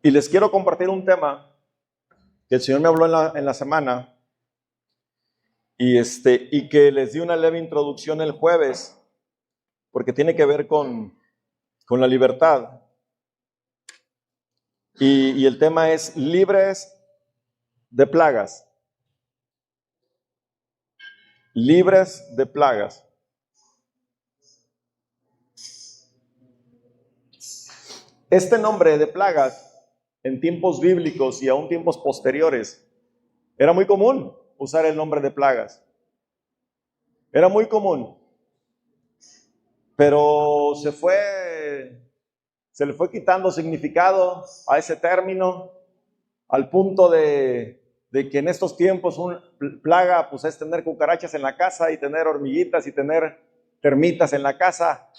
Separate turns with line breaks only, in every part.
Y les quiero compartir un tema que el Señor me habló en la semana y que les di una leve introducción el jueves, porque tiene que ver con la libertad. Y el tema es libres de plagas. Libres de plagas. Este nombre de plagas, en tiempos bíblicos y aún tiempos posteriores, era muy común usar el nombre de plagas. Era muy común. Pero se le fue quitando significado a ese término, al punto de que en estos tiempos una plaga pues es tener cucarachas en la casa y tener hormiguitas y tener termitas en la casa.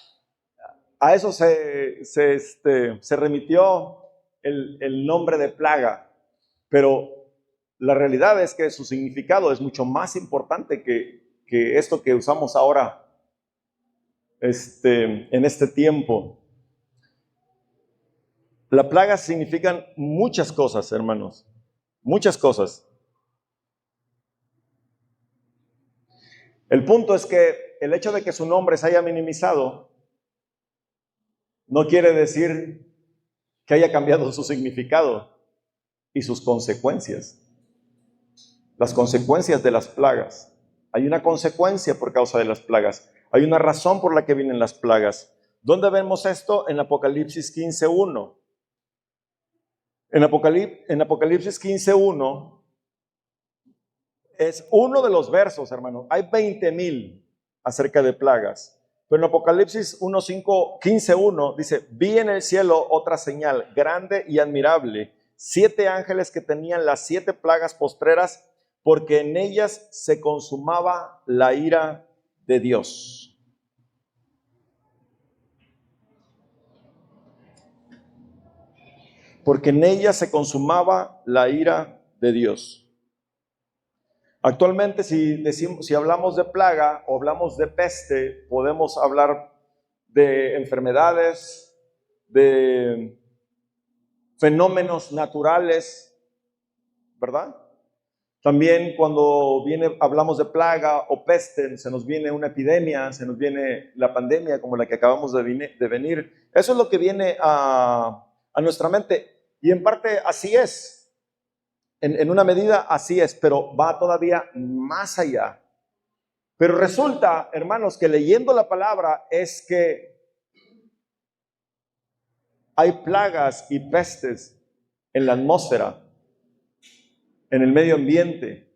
A eso se remitió el nombre de plaga, pero la realidad es que su significado es mucho más importante que esto que usamos ahora en este tiempo. La plaga significan muchas cosas, hermanos, muchas cosas. El punto es que el hecho de que su nombre se haya minimizado no quiere decir que haya cambiado su significado y sus consecuencias. Las consecuencias de las plagas. Hay una consecuencia por causa de las plagas. Hay una razón por la que vienen las plagas. ¿Dónde vemos esto? En Apocalipsis 15:1. En Apocalipsis 15:1 es uno de los versos, hermano. Hay 20,000 acerca de plagas. Pero en Apocalipsis 15:1 dice: vi en el cielo otra señal grande y admirable, 7 ángeles que tenían las 7 plagas postreras, porque en ellas se consumaba la ira de Dios. Porque en ellas se consumaba la ira de Dios. Actualmente, si hablamos de plaga o hablamos de peste, podemos hablar de enfermedades, de fenómenos naturales, ¿verdad? También cuando hablamos de plaga o peste, se nos viene una epidemia, se nos viene la pandemia como la que acabamos de venir. Eso es lo que viene a nuestra mente. Y en parte así es. En una medida así es, pero va todavía más allá. Pero resulta, hermanos, que leyendo la palabra es que hay plagas y pestes en la atmósfera, en el medio ambiente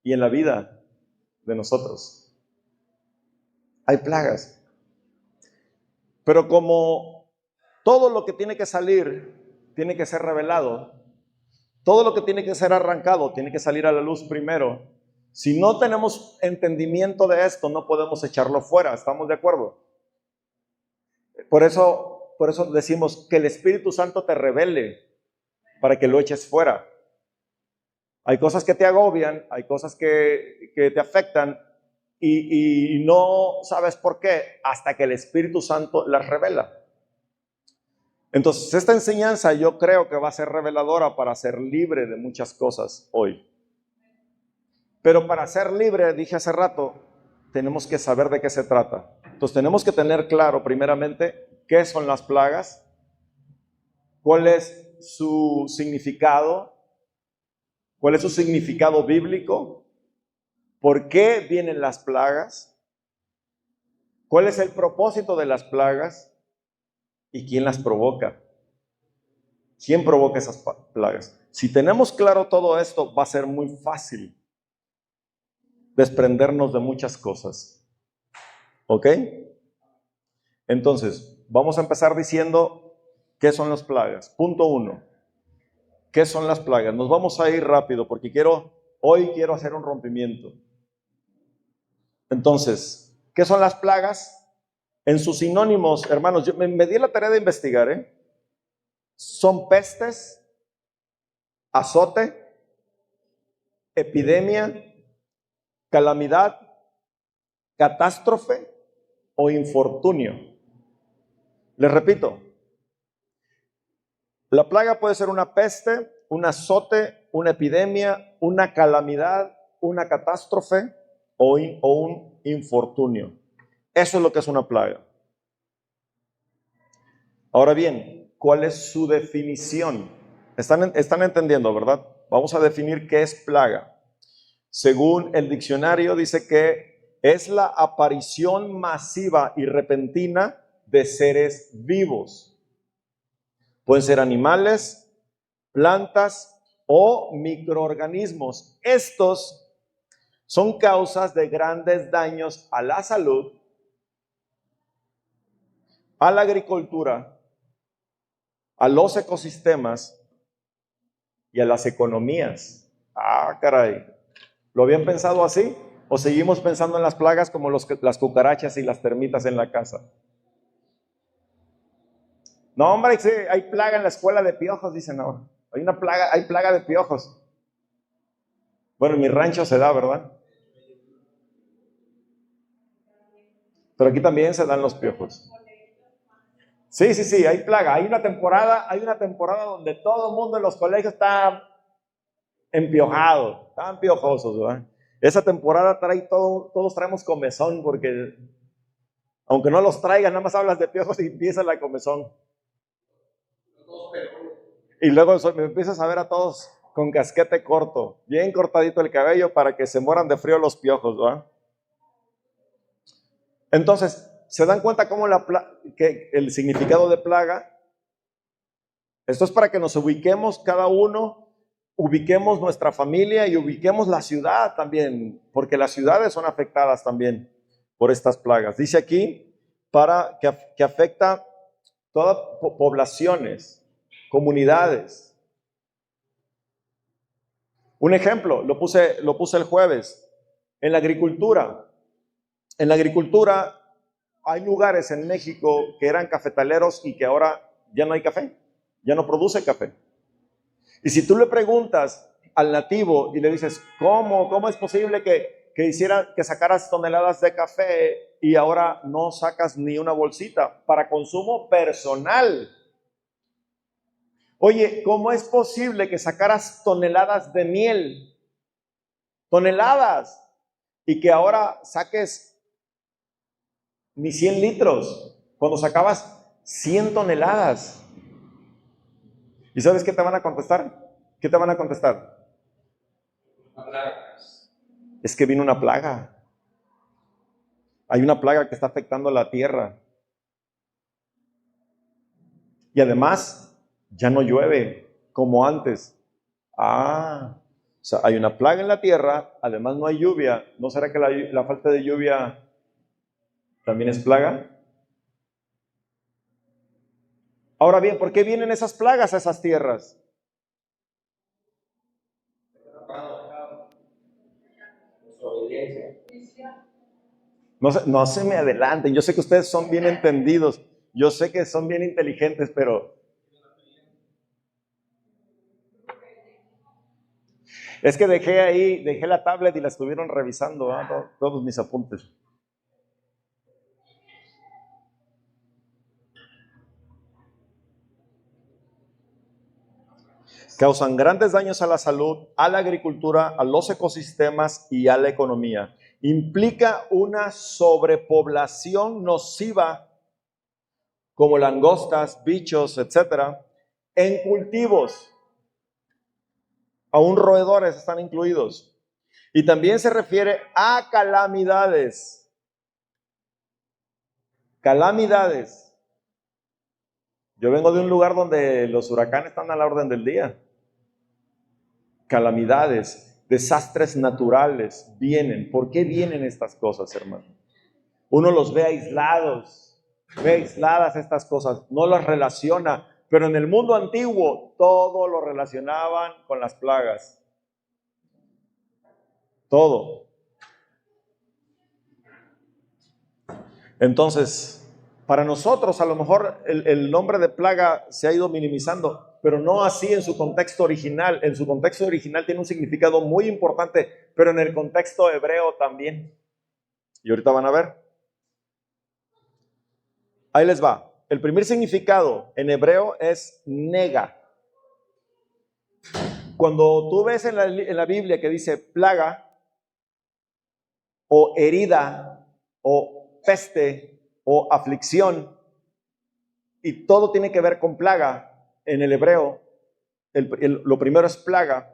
y en la vida de nosotros. Hay plagas. Pero como todo lo que tiene que salir tiene que ser revelado, todo lo que tiene que ser arrancado tiene que salir a la luz primero. Si no tenemos entendimiento de esto, no podemos echarlo fuera. ¿Estamos de acuerdo? Por eso decimos que el Espíritu Santo te revele para que lo eches fuera. Hay cosas que te agobian, hay cosas que te afectan y no sabes por qué hasta que el Espíritu Santo las revela. Entonces, esta enseñanza yo creo que va a ser reveladora para ser libre de muchas cosas hoy. Pero para ser libre, dije hace rato, tenemos que saber de qué se trata. Entonces, tenemos que tener claro, primeramente, qué son las plagas, cuál es su significado, cuál es su significado bíblico, por qué vienen las plagas, cuál es el propósito de las plagas y quién las provoca. ¿Quién provoca esas plagas? Si tenemos claro todo esto, va a ser muy fácil desprendernos de muchas cosas. ¿Ok? Entonces, vamos a empezar diciendo qué son las plagas. Punto 1. ¿Qué son las plagas? Nos vamos a ir rápido porque hoy quiero hacer un rompimiento. Entonces, ¿qué son las plagas? En sus sinónimos, hermanos, yo me di la tarea de investigar, Son pestes, azote, epidemia, calamidad, catástrofe o infortunio. Les repito, La plaga puede ser una peste, un azote, una epidemia, una calamidad, una catástrofe o un infortunio. Eso es lo que es una plaga. Ahora bien, ¿cuál es su definición? ¿Están entendiendo, verdad? Vamos a definir qué es plaga. Según el diccionario, dice que es la aparición masiva y repentina de seres vivos. Pueden ser animales, plantas o microorganismos. Estos son causas de grandes daños a la salud, a la agricultura, a los ecosistemas y a las economías. Ah, caray. ¿Lo habían pensado así? ¿O seguimos pensando en las plagas como las cucarachas y las termitas en la casa? No, hombre, sí, hay plaga en la escuela de piojos, dicen ahora. Hay plaga de piojos. Bueno, en mi rancho se da, ¿verdad? Pero aquí también se dan los piojos. Sí, hay plaga. Hay una temporada donde todo el mundo en los colegios está empiojado, están piojosos, ¿verdad? Esa temporada todos traemos comezón, porque aunque no los traigan, nada más hablas de piojos y empieza la comezón. Y luego me empiezas a ver a todos con casquete corto, bien cortadito el cabello para que se mueran de frío los piojos, ¿verdad? Entonces, ¿se dan cuenta cómo que el significado de plaga? Esto es para que nos ubiquemos cada uno, ubiquemos nuestra familia y ubiquemos la ciudad también, porque las ciudades son afectadas también por estas plagas. Dice aquí, para que afecta todas poblaciones, comunidades. Un ejemplo, lo puse el jueves, en la agricultura. En la agricultura hay lugares en México que eran cafetaleros y que ahora ya no hay café, ya no produce café. Y si tú le preguntas al nativo y le dices, ¿cómo es posible que sacaras toneladas de café y ahora no sacas ni una bolsita para consumo personal? Oye, ¿cómo es posible que sacaras toneladas de miel? Toneladas. Y que ahora saques ni 100 litros, cuando sacabas 100 toneladas. ¿Y sabes qué te van a contestar? ¿Qué te van a contestar? Es que vino una plaga. Hay una plaga que está afectando la tierra. Y además, ya no llueve como antes. O sea, hay una plaga en la tierra, además no hay lluvia. ¿No será que la falta de lluvia también es plaga? Ahora bien, ¿por qué vienen esas plagas a esas tierras? No se me adelanten. Yo sé que ustedes son bien entendidos. Yo sé que son bien inteligentes, pero es que dejé la tablet y la estuvieron revisando, todos mis apuntes. Causan grandes daños a la salud, a la agricultura, a los ecosistemas y a la economía. Implica una sobrepoblación nociva, como langostas, bichos, etcétera, en cultivos. Aún roedores están incluidos. Y también se refiere a calamidades. Calamidades. Yo vengo de un lugar donde los huracanes están a la orden del día. Calamidades, desastres naturales vienen. ¿Por qué vienen estas cosas, hermano? Uno los ve aislados, ve aisladas estas cosas, no las relaciona. Pero en el mundo antiguo todo lo relacionaban con las plagas. Todo. Entonces, para nosotros a lo mejor el nombre de plaga se ha ido minimizando, pero no así en su contexto original. En su contexto original tiene un significado muy importante, pero en el contexto hebreo también. Y ahorita van a ver. Ahí les va. El primer significado en hebreo es nega. Cuando tú ves en la Biblia que dice plaga, o herida, o peste, o aflicción, y todo tiene que ver con plaga, en el hebreo, lo primero es plaga.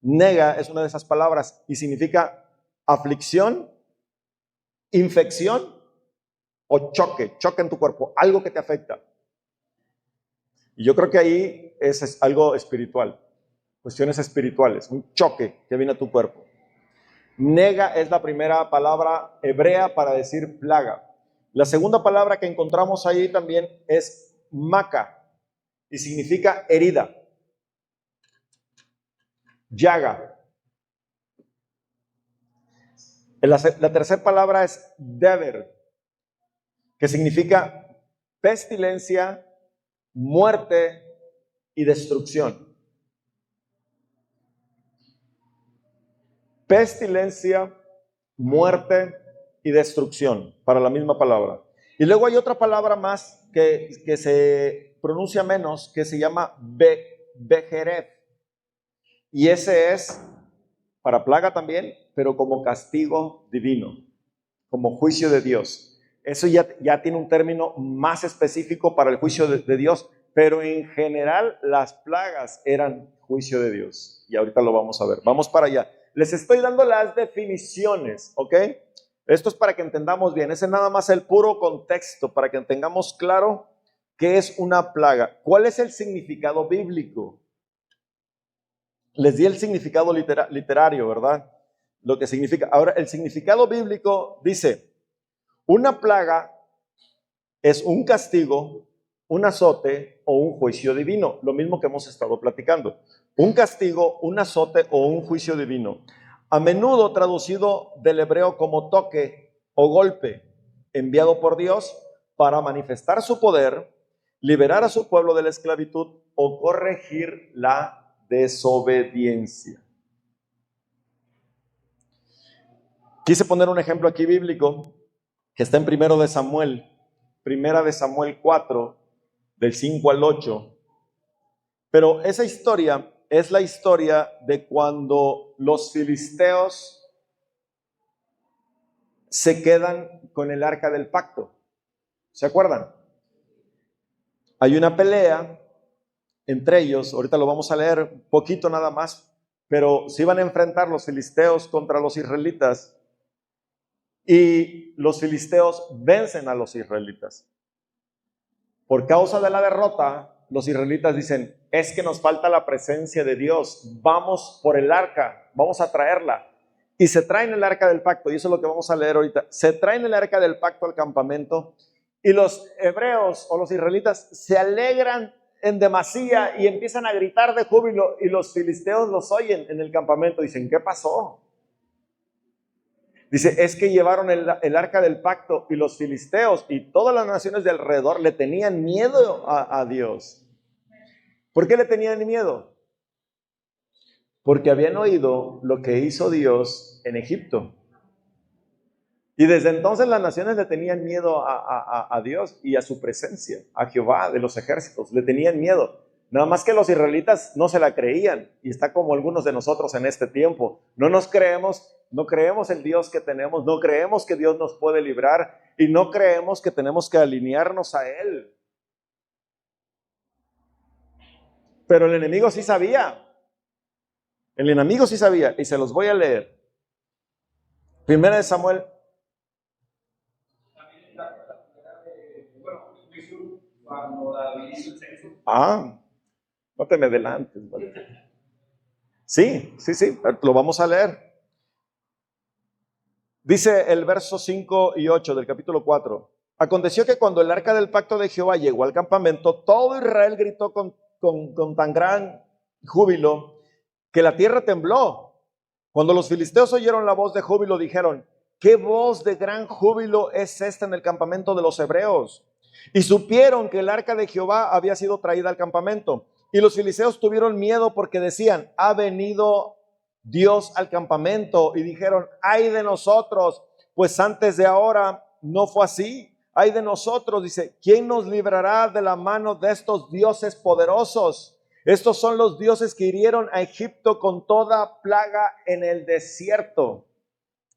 Nega es una de esas palabras y significa aflicción, infección o choque en tu cuerpo, algo que te afecta. Y yo creo que ahí es algo espiritual, cuestiones espirituales, un choque que viene a tu cuerpo. Nega es la primera palabra hebrea para decir plaga. La segunda palabra que encontramos ahí también es maca y significa herida, llaga. La tercera palabra es deber, que significa pestilencia, muerte y destrucción. Pestilencia, muerte y destrucción, para la misma palabra. Y luego hay otra palabra más que se pronuncia menos, que se llama Bejeref. Y ese es para plaga también, pero como castigo divino, como juicio de Dios. Eso ya tiene un término más específico para el juicio de Dios, pero en general las plagas eran juicio de Dios. Y ahorita lo vamos a ver. Vamos para allá. Les estoy dando las definiciones, ¿ok? Esto es para que entendamos bien. Ese es nada más el puro contexto, para que tengamos claro qué es una plaga. ¿Cuál es el significado bíblico? Les di el significado literario, ¿verdad? Lo que significa. Ahora, el significado bíblico dice: una plaga es un castigo, un azote o un juicio divino. Lo mismo que hemos estado platicando. Un castigo, un azote o un juicio divino. A menudo traducido del hebreo como toque o golpe, enviado por Dios para manifestar su poder, liberar a su pueblo de la esclavitud o corregir la desobediencia. Quise poner un ejemplo aquí bíblico que está en Primera de Samuel 4, del 5 al 8. Pero esa historia es la historia de cuando los filisteos se quedan con el arca del pacto. ¿Se acuerdan? Hay una pelea entre ellos, ahorita lo vamos a leer un poquito nada más, pero se iban a enfrentar los filisteos contra los israelitas y los filisteos vencen a los israelitas. Por causa de la derrota, los israelitas dicen: es que nos falta la presencia de Dios, vamos por el arca, vamos a traerla. Y se traen el arca del pacto, y eso es lo que vamos a leer ahorita. Se traen el arca del pacto al campamento, y los hebreos o los israelitas se alegran en demasía y empiezan a gritar de júbilo, y los filisteos los oyen en el campamento. Dicen: ¿qué pasó? Dice: es que llevaron el arca del pacto, y los filisteos y todas las naciones de alrededor le tenían miedo a Dios. ¿Por qué le tenían miedo? Porque habían oído lo que hizo Dios en Egipto. Y desde entonces las naciones le tenían miedo a Dios y a su presencia, a Jehová de los ejércitos, le tenían miedo. Nada más que los israelitas no se la creían, y está como algunos de nosotros en este tiempo. No creemos el Dios que tenemos, no creemos que Dios nos puede librar, y no creemos que tenemos que alinearnos a Él. Pero el enemigo sí sabía. El enemigo sí sabía, y se los voy a leer. Primera de Samuel. No te me adelantes, ¿vale? Sí, lo vamos a leer. Dice el verso 5 y 8 del capítulo 4. Aconteció que cuando el arca del pacto de Jehová llegó al campamento, todo Israel gritó con tan gran júbilo que la tierra tembló. Cuando los filisteos oyeron la voz de júbilo, dijeron: ¿qué voz de gran júbilo es esta en el campamento de los hebreos? Y supieron que el arca de Jehová había sido traída al campamento. Y los filisteos tuvieron miedo porque decían: ha venido Dios al campamento. Y dijeron: ay de nosotros, pues antes de ahora no fue así. Ay de nosotros, dice, ¿quién nos librará de la mano de estos dioses poderosos? Estos son los dioses que hirieron a Egipto con toda plaga en el desierto,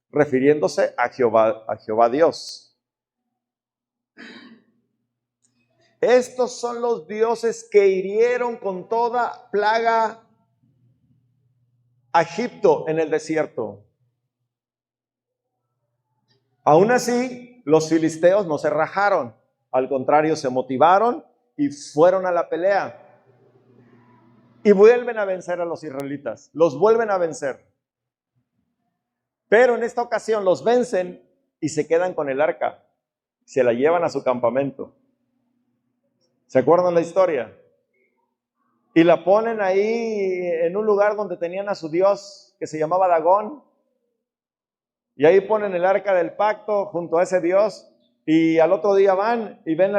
refiriéndose a Jehová Dios. Estos son los dioses que hirieron con toda plaga a Egipto en el desierto. Aún así, los filisteos no se rajaron, al contrario, se motivaron y fueron a la pelea. Y vuelven a vencer a los israelitas, los vuelven a vencer. Pero en esta ocasión los vencen y se quedan con el arca, se la llevan a su campamento. ¿Se acuerdan la historia? Y la ponen ahí en un lugar donde tenían a su dios que se llamaba Dagón. Y ahí ponen el arca del pacto junto a ese dios. Y al otro día van y ven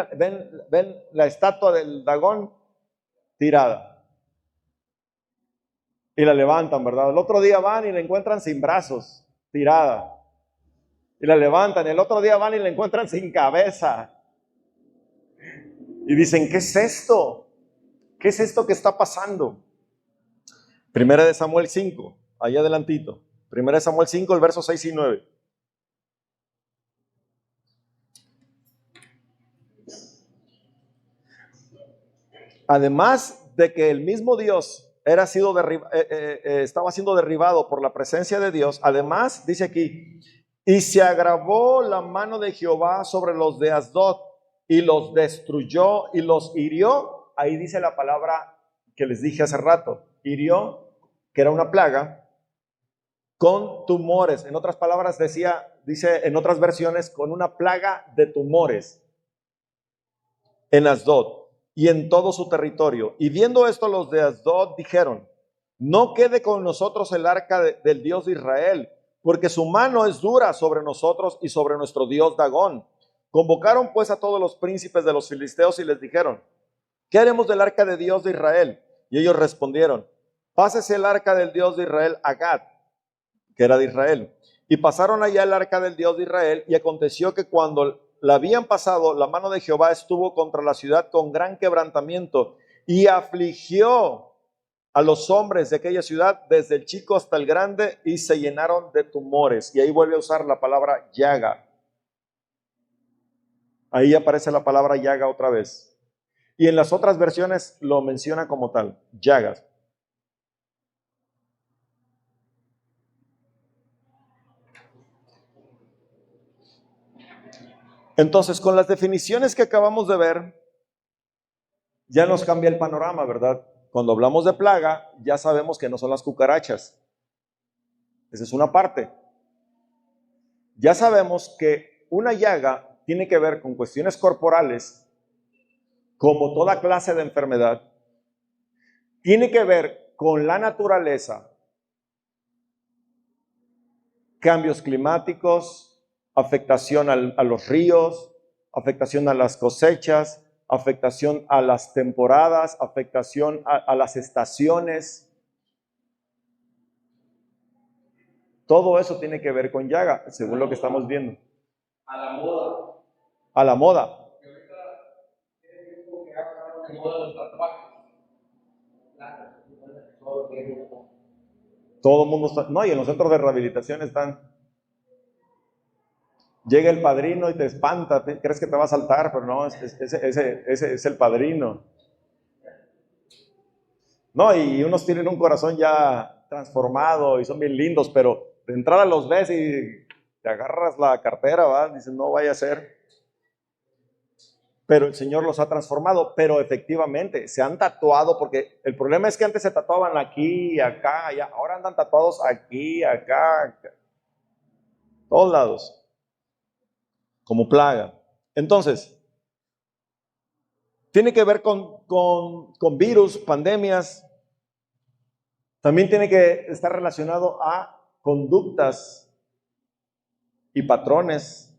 la estatua del Dagón tirada. Y la levantan, ¿verdad? El otro día van y la encuentran sin brazos, tirada. Y la levantan. El otro día van y la encuentran sin cabeza. Y dicen, ¿qué es esto? ¿Qué es esto que está pasando? Primera de Samuel 5, ahí adelantito. Primera de Samuel 5, el verso 6 y 9. Además de que el mismo Dios estaba siendo derribado por la presencia de Dios, además, dice aquí, y se agravó la mano de Jehová sobre los de Asdod, y los destruyó y los hirió. Ahí dice la palabra que les dije hace rato, hirió, que era una plaga, con tumores. En otras palabras dice en otras versiones, con una plaga de tumores en Asdod y en todo su territorio. Y viendo esto, los de Asdod dijeron, no quede con nosotros el arca del Dios de Israel, porque su mano es dura sobre nosotros y sobre nuestro Dios Dagón. Convocaron pues a todos los príncipes de los filisteos y les dijeron, ¿qué haremos del arca de Dios de Israel? Y ellos respondieron, pásese el arca del Dios de Israel a Gad, que era de Israel. Y pasaron allá el arca del Dios de Israel, y aconteció que cuando la habían pasado, la mano de Jehová estuvo contra la ciudad con gran quebrantamiento, y afligió a los hombres de aquella ciudad, desde el chico hasta el grande, y se llenaron de tumores. Y ahí vuelve a usar la palabra llaga. Ahí aparece la palabra llaga otra vez. Y en las otras versiones lo menciona como tal, llagas. Entonces, con las definiciones que acabamos de ver, ya nos cambia el panorama, ¿verdad? Cuando hablamos de plaga, ya sabemos que no son las cucarachas. Esa es una parte. Ya sabemos que una llaga tiene que ver con cuestiones corporales, como toda clase de enfermedad. Tiene que ver con la naturaleza, cambios climáticos, afectación a los ríos, afectación a las cosechas, afectación a las temporadas, afectación a las estaciones. Todo eso tiene que ver con llaga, según lo que estamos viendo.
A la moda.
A la moda. Todo el mundo está, no, y en los centros de rehabilitación están. Llega el padrino y te espanta, crees que te va a saltar, pero no, ese es el padrino. No, y unos tienen un corazón ya transformado y son bien lindos, pero de entrada los ves y te agarras la cartera, ¿va? Dices, no vaya a ser. Pero el Señor los ha transformado, pero efectivamente se han tatuado, porque el problema es que antes se tatuaban aquí, acá, allá, ahora andan tatuados aquí, acá, todos lados, como plaga. Entonces, tiene que ver con virus, pandemias, también tiene que estar relacionado a conductas y patrones.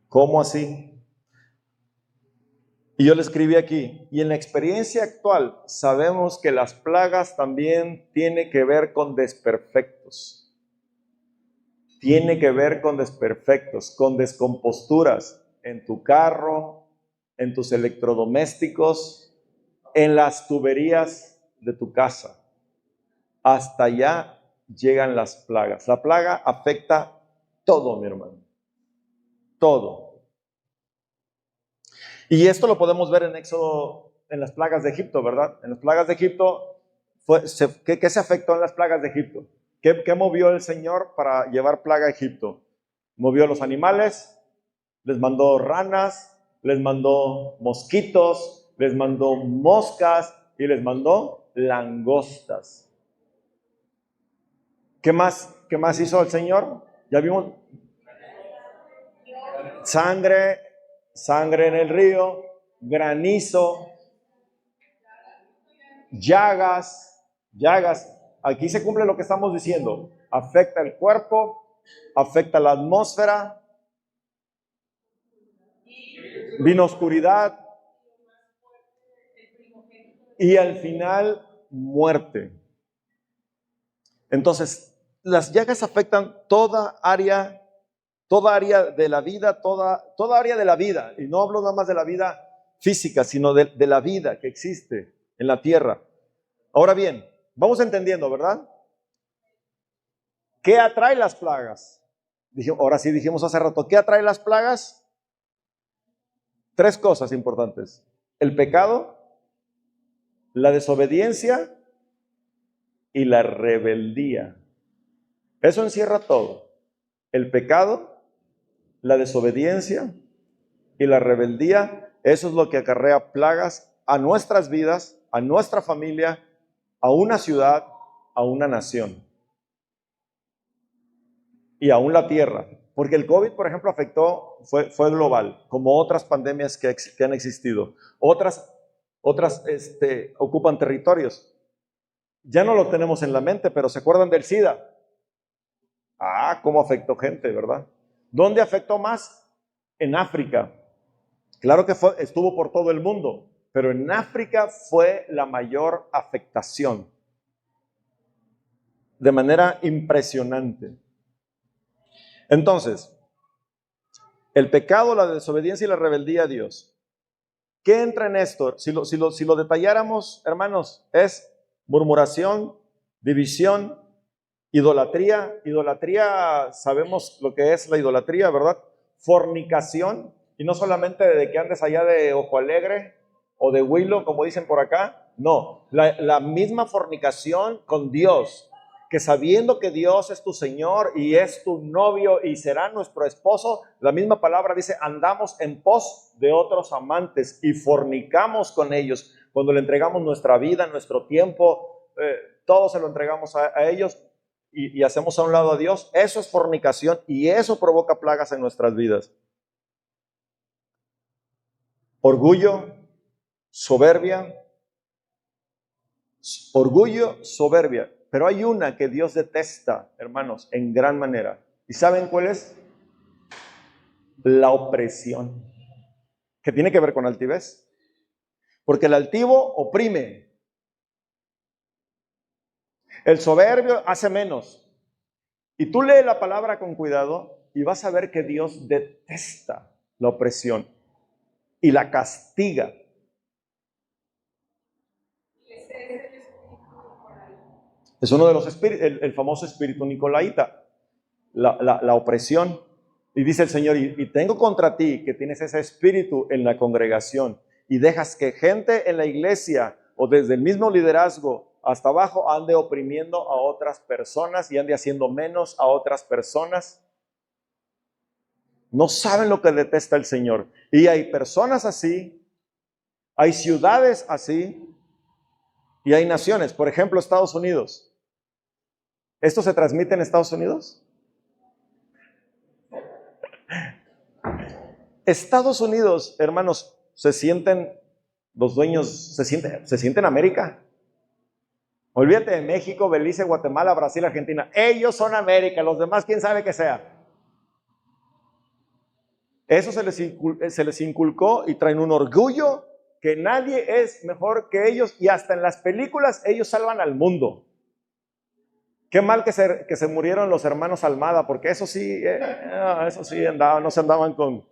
¿Cómo así? Y yo le escribí aquí, y en la experiencia actual sabemos que las plagas también tienen que ver con desperfectos. Tiene que ver con desperfectos, con descomposturas en tu carro, en tus electrodomésticos, en las tuberías de tu casa. Hasta allá llegan las plagas. La plaga afecta todo, mi hermano. Todo. Y esto lo podemos ver en Éxodo, en las plagas de Egipto, ¿verdad? En las plagas de Egipto, ¿qué se afectó en las plagas de Egipto? ¿Qué movió el Señor para llevar plaga a Egipto? Movió los animales, les mandó ranas, les mandó mosquitos, les mandó moscas y les mandó langostas. ¿Qué más hizo el Señor? Ya vimos sangre en el río, granizo, llagas. Aquí se cumple lo que estamos diciendo. Afecta el cuerpo, afecta la atmósfera, vino oscuridad y al final muerte. Entonces, las llagas afectan toda área de la vida, toda área de la vida. Y no hablo nada más de la vida física, sino de la vida que existe en la tierra. Ahora bien, vamos entendiendo, ¿verdad? ¿Qué atrae las plagas? Ahora sí dijimos hace rato, ¿qué atrae las plagas? 3 cosas importantes: el pecado, la desobediencia y la rebeldía. Eso encierra todo: el pecado, la desobediencia y la rebeldía. Eso es lo que acarrea plagas a nuestras vidas, a nuestra familia, a una ciudad, a una nación y aún la tierra. Porque el COVID, por ejemplo, fue global, como otras pandemias que han existido. Otras ocupan territorios. Ya no lo tenemos en la mente, pero ¿se acuerdan del SIDA? Cómo afectó gente, ¿verdad? ¿Dónde afectó más? En África. Claro que estuvo por todo el mundo, pero en África fue la mayor afectación. De manera impresionante. Entonces, el pecado, la desobediencia y la rebeldía a Dios. ¿Qué entra en esto? Si lo detalláramos, hermanos, es murmuración, división, idolatría. Idolatría, sabemos lo que es la idolatría, ¿verdad? Fornicación, y no solamente de que andes allá de Ojo Alegre o de Huilo, como dicen por acá. No, la misma fornicación con Dios, que sabiendo que Dios es tu Señor y es tu novio y será nuestro esposo, la misma palabra dice, andamos en pos de otros amantes y fornicamos con ellos. Cuando le entregamos nuestra vida, nuestro tiempo, todo se lo entregamos a ellos y hacemos a un lado a Dios. Eso es fornicación y eso provoca plagas en nuestras vidas. Orgullo, soberbia. Pero hay una que Dios detesta, hermanos, en gran manera. ¿Y saben cuál es? La opresión, que tiene que ver con altivez. Porque el altivo oprime. El soberbio hace menos. Y tú lee la palabra con cuidado y vas a ver que Dios detesta la opresión y la castiga. Es uno de los espíritus, el famoso espíritu nicolaíta, la opresión. Y dice el Señor, y tengo contra ti que tienes ese espíritu en la congregación y dejas que gente en la iglesia o desde el mismo liderazgo hasta abajo ande oprimiendo a otras personas y ande haciendo menos a otras personas. No saben lo que detesta el Señor. Y hay personas así, hay ciudades así y hay naciones. Por ejemplo, Estados Unidos. ¿Esto se transmite en Estados Unidos? Estados Unidos, hermanos, los dueños se sienten América. Olvídate de México, Belice, Guatemala, Brasil, Argentina. Ellos son América, los demás quién sabe qué sea. Eso se les inculcó y traen un orgullo que nadie es mejor que ellos y hasta en las películas ellos salvan al mundo. Qué mal que se murieron los hermanos Almada, porque eso sí no se andaban con...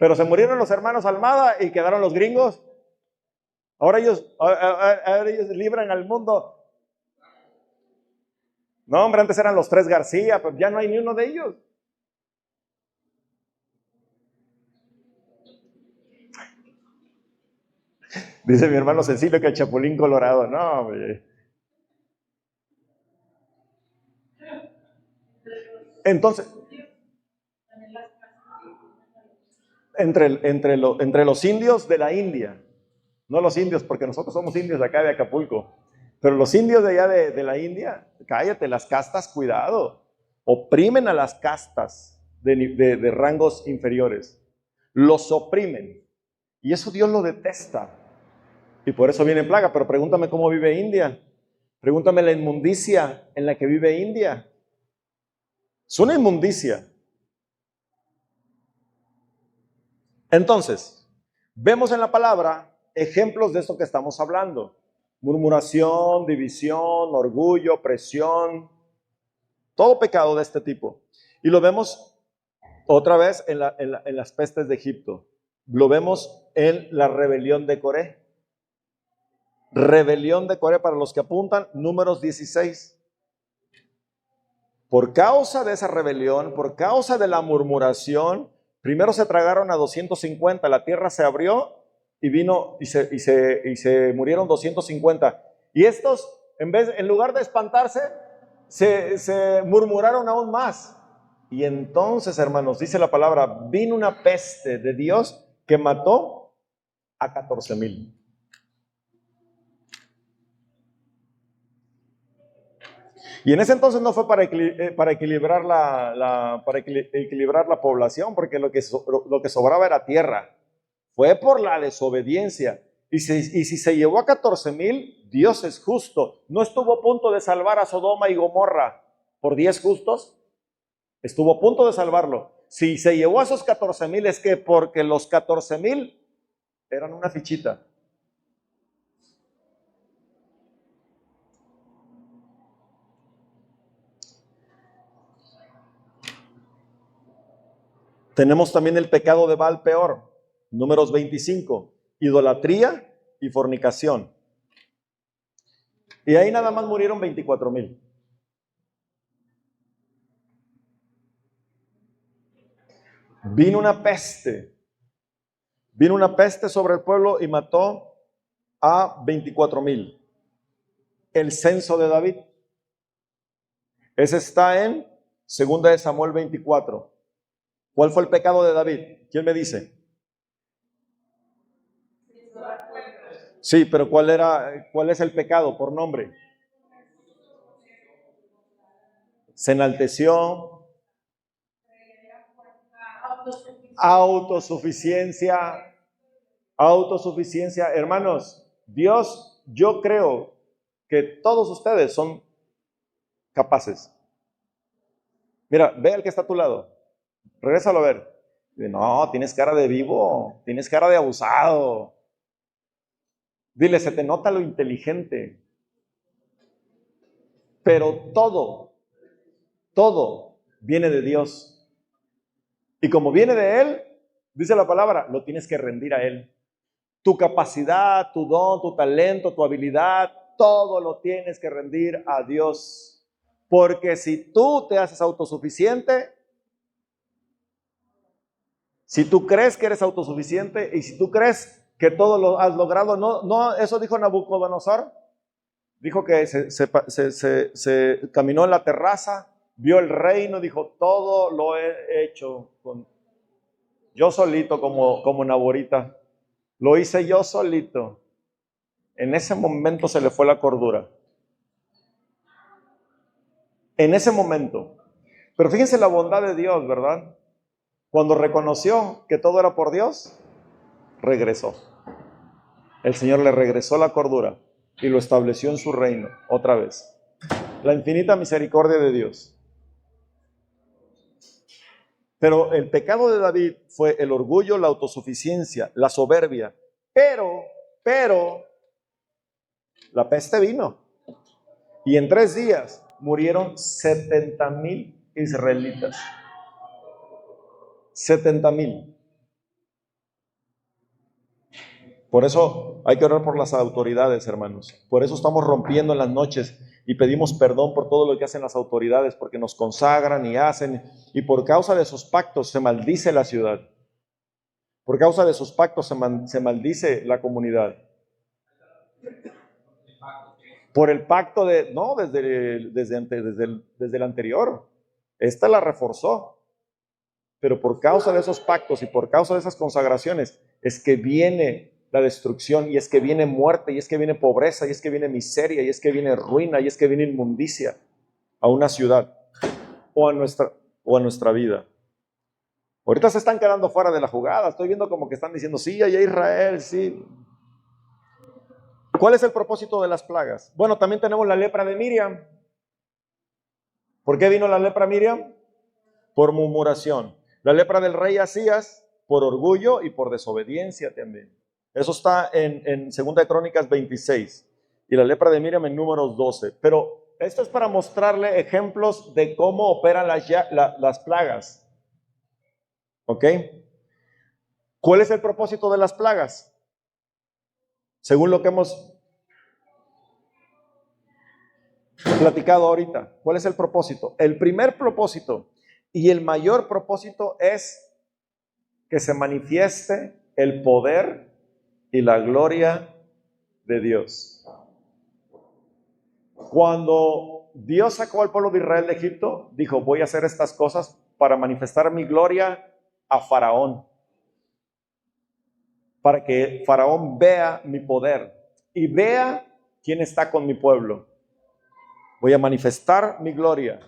Pero se murieron los hermanos Almada y quedaron los gringos. Ahora ellos libran al mundo. No, hombre, antes eran los tres García, pero ya no hay ni uno de ellos. Dice mi hermano Cecilio que el Chapulín Colorado. No, hombre. Entonces, entre los indios de la India, no los indios, porque nosotros somos indios de acá de Acapulco, pero los indios de allá de la India, cállate, las castas, cuidado, oprimen a las castas de rangos inferiores, los oprimen, y eso Dios lo detesta, y por eso viene plaga. Pero pregúntame cómo vive India, pregúntame la inmundicia en la que vive India, es una inmundicia. Entonces, vemos en la palabra ejemplos de esto que estamos hablando: murmuración, división, orgullo, opresión, todo pecado de este tipo. Y lo vemos otra vez en las pestes de Egipto. Lo vemos en la rebelión de Coré. Rebelión de Coré, para los que apuntan, Números 16. Por causa de esa rebelión, por causa de la murmuración, primero se tragaron a 250, la tierra se abrió y vino y se murieron 250. Y estos, en lugar de espantarse, se murmuraron aún más. Y entonces, hermanos, dice la palabra, vino una peste de Dios que mató a 14,000. Y en ese entonces no fue para equilibrar la población, porque lo que sobraba era tierra. Fue por la desobediencia. Y si se llevó a 14,000, Dios es justo. No estuvo a punto de salvar a Sodoma y Gomorra por 10 justos. Estuvo a punto de salvarlo. Si se llevó a esos 14,000, es que porque los 14,000 eran una fichita. Tenemos también el pecado de Baal peor, Números 25, idolatría y fornicación. Y ahí nada más murieron 24,000. Vino una peste sobre el pueblo y mató a 24,000. El censo de David. Ese está en 2 Samuel 24. ¿Cuál fue el pecado de David? ¿Quién me dice? Sí, pero ¿cuál es el pecado por nombre? Se enalteció. Autosuficiencia. Hermanos, Dios, yo creo que todos ustedes son capaces. Mira, ve al que está a tu lado. Regrésalo a ver. No, tienes cara de vivo, tienes cara de abusado. Dile, se te nota lo inteligente. Pero todo viene de Dios. Y como viene de Él, dice la palabra, lo tienes que rendir a Él. Tu capacidad, tu don, tu talento, tu habilidad, todo lo tienes que rendir a Dios. Porque si tú te haces autosuficiente, si tú crees que eres autosuficiente y si tú crees que todo lo has logrado, no, eso dijo Nabucodonosor. Dijo que se caminó en la terraza, vio el reino, dijo, todo lo he hecho yo solito como Naborita. Lo hice yo solito. En ese momento se le fue la cordura. En ese momento. Pero fíjense la bondad de Dios, ¿verdad? Cuando reconoció que todo era por Dios, regresó. El Señor le regresó la cordura y lo estableció en su reino otra vez. La infinita misericordia de Dios. Pero el pecado de David fue el orgullo, la autosuficiencia, la soberbia. Pero, la peste vino. Y en 3 días murieron 70,000 israelitas. 70,000. Por eso hay que orar por las autoridades, hermanos. Por eso estamos rompiendo en las noches y pedimos perdón por todo lo que hacen las autoridades, porque nos consagran y hacen, y por causa de esos pactos se maldice la ciudad. Por causa de sus pactos se maldice la comunidad. Por el pacto no, desde el anterior. Esta la reforzó. Pero por causa de esos pactos y por causa de esas consagraciones es que viene la destrucción, y es que viene muerte, y es que viene pobreza, y es que viene miseria, y es que viene ruina, y es que viene inmundicia a una ciudad o a nuestra vida. Ahorita se están quedando fuera de la jugada. Estoy viendo como que están diciendo, sí, allá Israel, sí. ¿Cuál es el propósito de las plagas? Bueno, también tenemos la lepra de Miriam. ¿Por qué vino la lepra Miriam? Por murmuración. La lepra del rey Asías, por orgullo y por desobediencia también. Eso está en 2 de Crónicas 26. Y la lepra de Miriam en Números 12. Pero esto es para mostrarle ejemplos de cómo operan las plagas. ¿Ok? ¿Cuál es el propósito de las plagas? Según lo que hemos platicado ahorita. ¿Cuál es el propósito? El primer propósito y el mayor propósito es que se manifieste el poder y la gloria de Dios. Cuando Dios sacó al pueblo de Israel de Egipto, dijo, voy a hacer estas cosas para manifestar mi gloria a Faraón, para que Faraón vea mi poder y vea quién está con mi pueblo. Voy a manifestar mi gloria,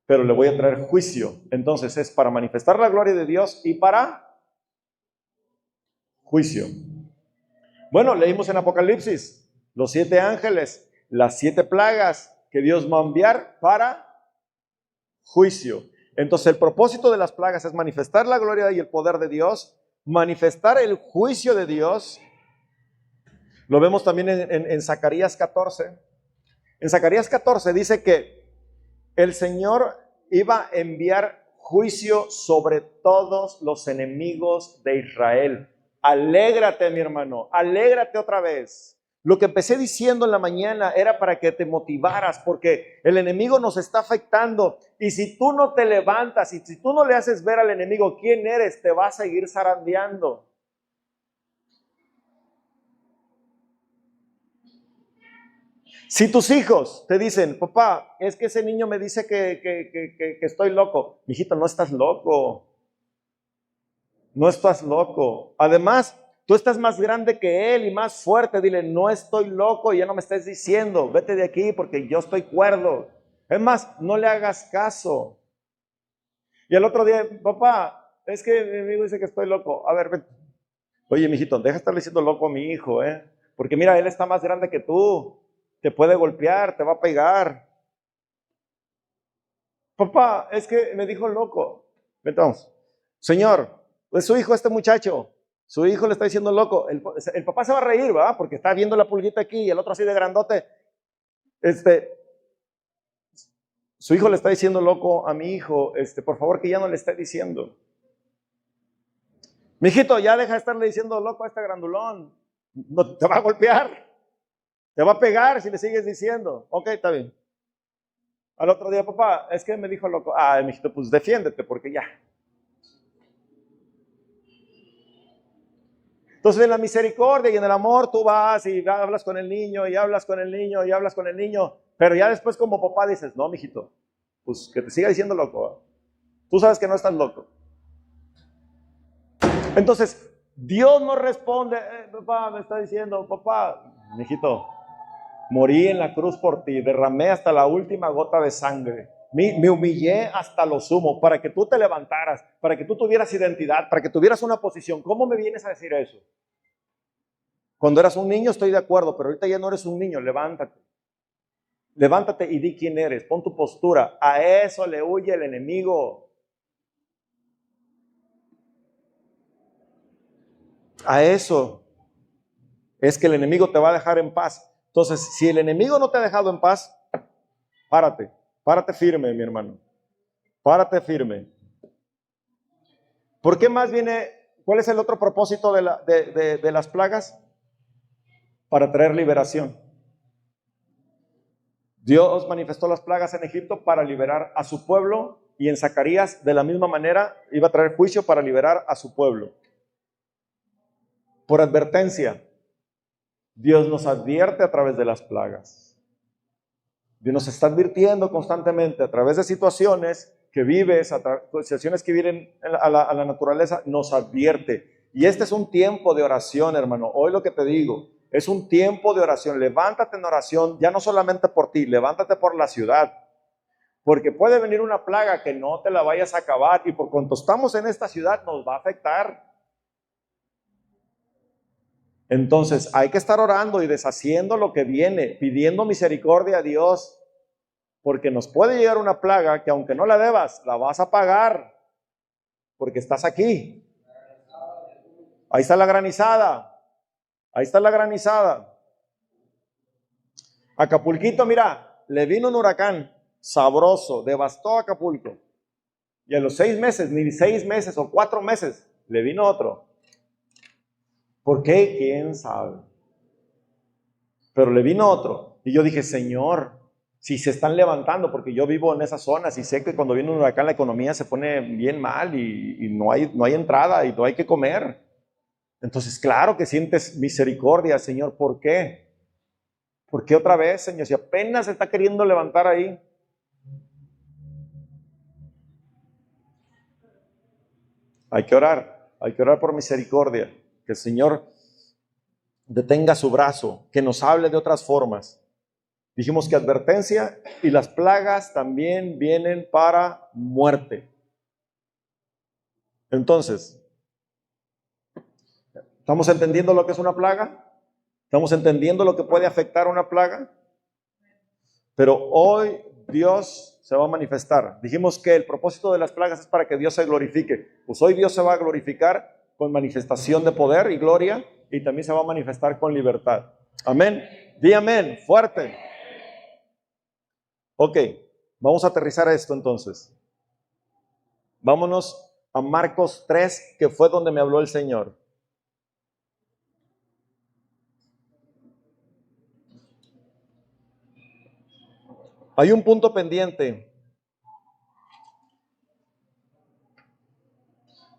pero le voy a traer juicio. Entonces es para manifestar la gloria de Dios y para juicio. Bueno, leímos en Apocalipsis los 7 ángeles, las 7 plagas que Dios va a enviar para juicio. Entonces el propósito de las plagas es manifestar la gloria y el poder de Dios, manifestar el juicio de Dios. Lo vemos también en Zacarías 14. En Zacarías 14 dice que el Señor iba a enviar juicio sobre todos los enemigos de Israel. Alégrate, mi hermano, alégrate otra vez. Lo que empecé diciendo en la mañana era para que te motivaras, porque el enemigo nos está afectando. Y si tú no te levantas, y si tú no le haces ver al enemigo quién eres, te va a seguir zarandeando. Si tus hijos te dicen, papá, es que ese niño me dice que estoy loco. Mijito, no estás loco. No estás loco. Además, tú estás más grande que él y más fuerte. Dile, no estoy loco y ya no me estés diciendo, vete de aquí porque yo estoy cuerdo. Es más, no le hagas caso. Y el otro día, papá, es que mi amigo dice que estoy loco. A ver, vete. Oye, mijito, deja de estarle diciendo loco a mi hijo, porque mira, él está más grande que tú. Te puede golpear, te va a pegar. Papá, es que me dijo loco. Entonces, señor, es su hijo este muchacho. Su hijo le está diciendo loco. El papá se va a reír, ¿verdad? Porque está viendo la pulguita aquí y el otro así de grandote. Su hijo le está diciendo loco a mi hijo. Por favor, que ya no le esté diciendo. Mijito, ya deja de estarle diciendo loco a este grandulón. No, te va a golpear. Te va a pegar si le sigues diciendo. Ok, está bien. Al otro día, papá, es que me dijo loco. Ah, mijito, pues defiéndete porque ya. Entonces en la misericordia y en el amor tú vas y hablas con el niño y hablas con el niño y hablas con el niño. Pero ya después como papá dices, no, mijito, pues que te siga diciendo loco. Tú sabes que no estás loco. Entonces, Dios no responde, papá me está diciendo, papá, mijito, morí en la cruz por ti, derramé hasta la última gota de sangre, me humillé hasta lo sumo para que tú te levantaras, para que tú tuvieras identidad, para que tuvieras una posición. ¿Cómo me vienes a decir eso? Cuando eras un niño estoy de acuerdo, pero ahorita ya no eres un niño, levántate. Levántate y di quién eres, pon tu postura. A eso le huye el enemigo. A eso es que el enemigo te va a dejar en paz. Entonces, si el enemigo no te ha dejado en paz, párate firme, mi hermano. Párate firme. ¿Por qué más viene? ¿Cuál es el otro propósito de las plagas? Para traer liberación. Dios manifestó las plagas en Egipto para liberar a su pueblo, y en Zacarías de la misma manera iba a traer juicio para liberar a su pueblo. Por advertencia, Dios nos advierte a través de las plagas. Dios nos está advirtiendo constantemente a través de situaciones que vives, situaciones que vienen a la naturaleza, nos advierte. Y este es un tiempo de oración, hermano. Hoy lo que te digo, es un tiempo de oración. Levántate en oración, ya no solamente por ti, levántate por la ciudad. Porque puede venir una plaga que no te la vayas a acabar, y por cuanto estamos en esta ciudad nos va a afectar. Entonces hay que estar orando y deshaciendo lo que viene, pidiendo misericordia a Dios, porque nos puede llegar una plaga que aunque no la debas, la vas a pagar, porque estás aquí. Ahí está la granizada, ahí está la granizada. Acapulquito, mira, le vino un huracán sabroso, devastó Acapulco, y a los 6 meses, ni 6 meses o 4 meses, le vino otro. ¿Por qué? ¿Quién sabe? Pero le vino otro. Y yo dije, Señor, si se están levantando, porque yo vivo en esas zonas y sé que cuando viene un huracán la economía se pone bien mal y no hay entrada y no hay que comer. Entonces, claro que sientes misericordia, Señor. ¿Por qué? ¿Por qué otra vez, Señor? Si apenas se está queriendo levantar ahí. Hay que orar por misericordia. Que el Señor detenga su brazo, que nos hable de otras formas. Dijimos que advertencia, y las plagas también vienen para muerte. Entonces, ¿estamos entendiendo lo que es una plaga? ¿Estamos entendiendo lo que puede afectar una plaga? Pero hoy Dios se va a manifestar. Dijimos que el propósito de las plagas es para que Dios se glorifique. Pues hoy Dios se va a glorificar con manifestación de poder y gloria, y también se va a manifestar con libertad. Amén. Di amén, fuerte. Ok, vamos a aterrizar esto entonces. Vámonos a Marcos 3, que fue donde me habló el Señor. Hay un punto pendiente.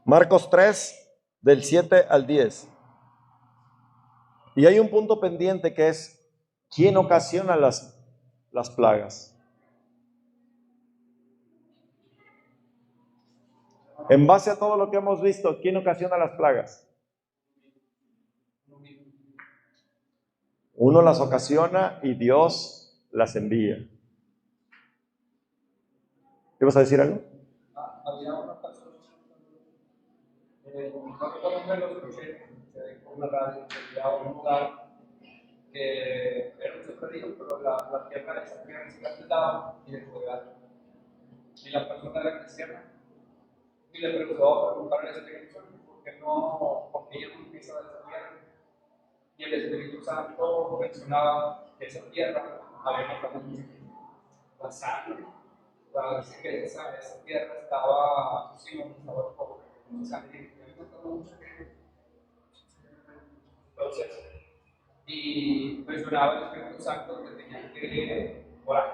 Marcos 3, del 7 al 10. Y hay un punto pendiente que es, ¿quién ocasiona las plagas? En base a todo lo que hemos visto, ¿quién ocasiona las plagas? Uno las ocasiona y Dios las envía. ¿Qué vas a decir algo?
Había una persona, no recuerdo dónde lo escuché, por la radio, que había un lugar que era mucho perdido, pero la tierra esa que se la y le colgaron. Y la persona era cristiana. Y le preguntó para el Espíritu Santo, porque ella no utiliza esa tierra. Y el Espíritu Santo mencionaba que esa tierra había matado mucho. La sangre, dice que esa tierra estaba sin un sabor pobre. Entonces, y mencionaba el Espíritu Santo que tenían que orar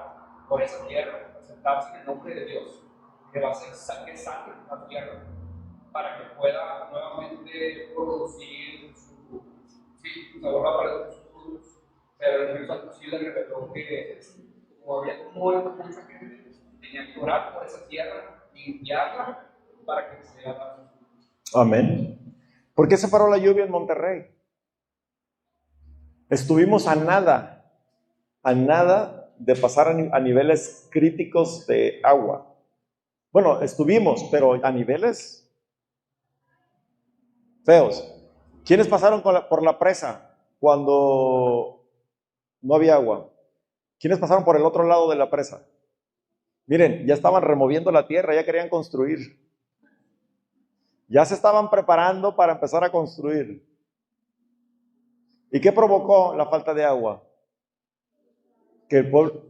por esa tierra, presentarse en el nombre de Dios, que va a ser que sane la tierra para que pueda nuevamente producir su sabor para sus frutos. Pero el Espíritu Santo sí le reveló que como había muerto mucha gente, tenían que orar por esa tierra, limpiarla para que se haga.
Amén. ¿Por qué se paró la lluvia en Monterrey? Estuvimos a nada de pasar a niveles críticos de agua. Bueno, estuvimos, pero a niveles feos. ¿Quiénes pasaron por la presa cuando no había agua? ¿Quiénes pasaron por el otro lado de la presa? Miren, ya estaban removiendo la tierra, ya querían construir. Ya se estaban preparando para empezar a construir. ¿Y qué provocó la falta de agua? Que el pueblo,